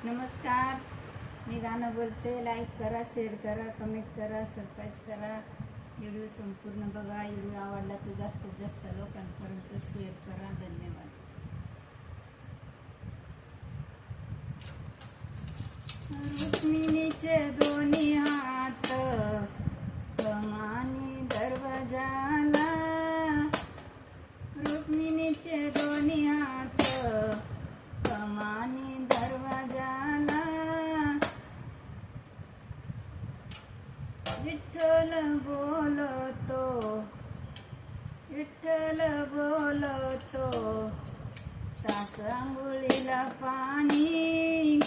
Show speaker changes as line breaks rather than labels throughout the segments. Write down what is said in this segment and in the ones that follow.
नमस्कार, मी गाणं बोलते. लाईक करा, शेअर करा, कमेंट करा, सबस्क्राईब करा. व्हिडिओ संपूर्ण बघा. व्हिडिओ आवडला तर जास्तीत जास्त लोकांपर्यंत शेअर करा. धन्यवाद. रुक्मिणीचे दोन्ही हात कमानी दरवाजाला, रुक्मिणीचे दोन्ही हात कमानी दरवाजाला. विठ्ठल बोलतो, विठ्ठल बोलतो, टाक आंघोळीला पाणी.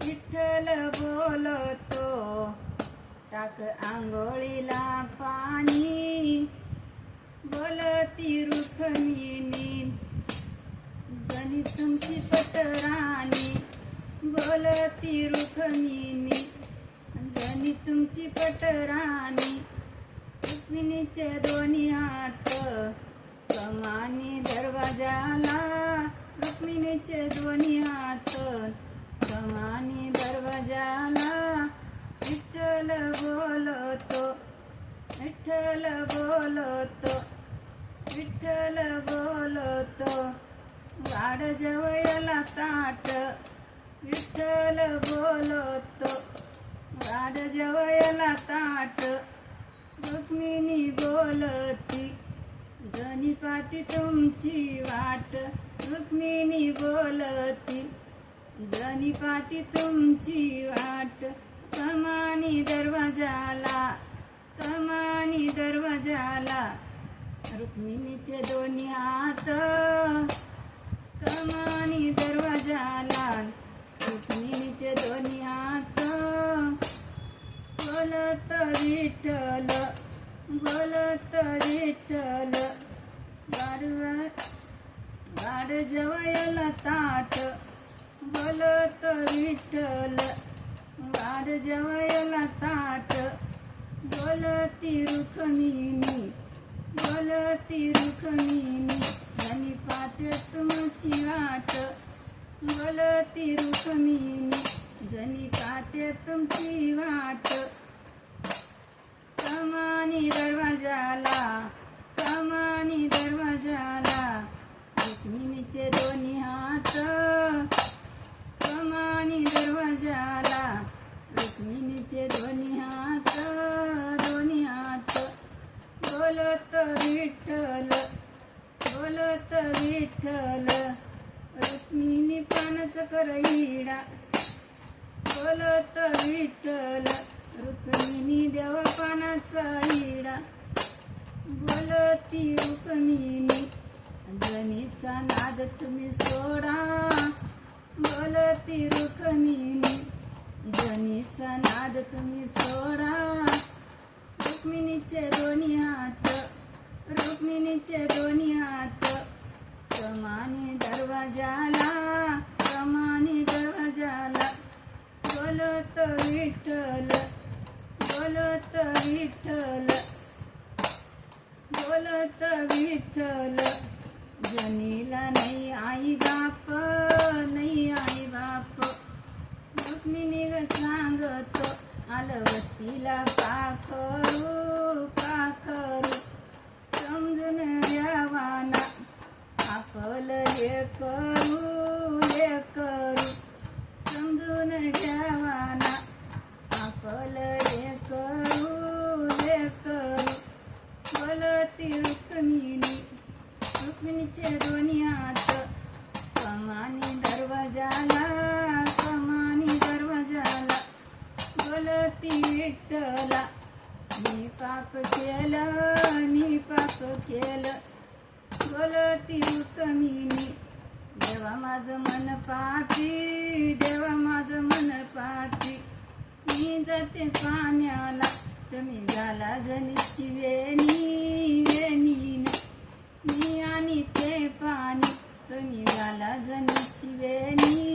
विठ्ठल बोलतो, टाक आंघोळीला पाणी. बोलती रुक्मिणी जणी तुमची पटराणी. बोलती रुक्मिणी जणी तुमची पटराणी. रुक्मिणीचे दोन्ही हात कमानी दरवाजाला, रुक्मिणीचे दोन्ही हात कमानी दरवाजाला. विठ्ठल बोलतो, विठ्ठल बोलतो, विठ्ठल बोलतो, वाढ जेवयाला ताट. विठ्ठल बोलतो, वाढ जेवयाला ताट. रुक्मिणी बोलती जणी पाती तुमची वाट. रुक्मिणी बोलती जणी पाती तुमची वाट. कमानी दरवाजाला, कमानी दरवाजाला, रुक्मिणीचे दोन्ही हात कमानी दरवाजाला. रुक्मिणीचे दोन्ही हात. बोलत विठ्ठल, बोलत विठ्ठल, वाढ जेवयाला ताट. बोलत विठ्ठल, वाढ जेवयाला ताट. बोलती रुक्मिणी, बोलती रुक्मिणी जणी पाते तुमची वाट. बोलती रुक्मिणी जणी पाते तुमची वाट. कमानी दरवाजाला, कमानी दरवाजाला, रुक्मिणीचे दोन्ही हात कमानी दरवाजाला. रुक्मिणीचे दोन्ही हात, दोन्ही हात. बोलत विठ्ठल, बोलत विठ्ठल, रुक्मिणी पानच करईडा. बोलत विठ्ठल, रुक्मिणी देव पानाचा हिडा. बोलती रुक्मिणी जनीचा नाद तुम्ही सोडा. बोलती रुक्मिणी जनीचा नाद तुम्ही सोडा. रुक्मिणीचे दोन्ही हात, रुक्मिणीचे दोन्ही हात कमानी दरवाजाला, कमानी दरवाजाला. बोलत विठ्ठल, बोलत विठ्ठल, बोलत विठ्ठल, जनीला नाही आई बाप, नाही आई बाप. रुक्मिणी सांगतो आलं वस्तीला पाखरू, पाखरू. समजून घ्यावाना आपलं हे करू, हे करू. समजून घ्यावाना आपलं हे करू, हे करू. बोलती रुक्मिणी, रुक्मिणीचे दोन्ही हात कमानी दरवाजाला, कमानी दरवाजाला. बोलती विठ्ठला मी पाप केलं, मी पाप केलं. बोलती रुक्मिणी देवा माझं मन पापी, देवा माझं मन पापी. मी जाते पाण्याला तुम्ही झाला जनीची वेणी, वेणीन. मी आणि ते पाणी तुम्ही झाला जनीची वेणी.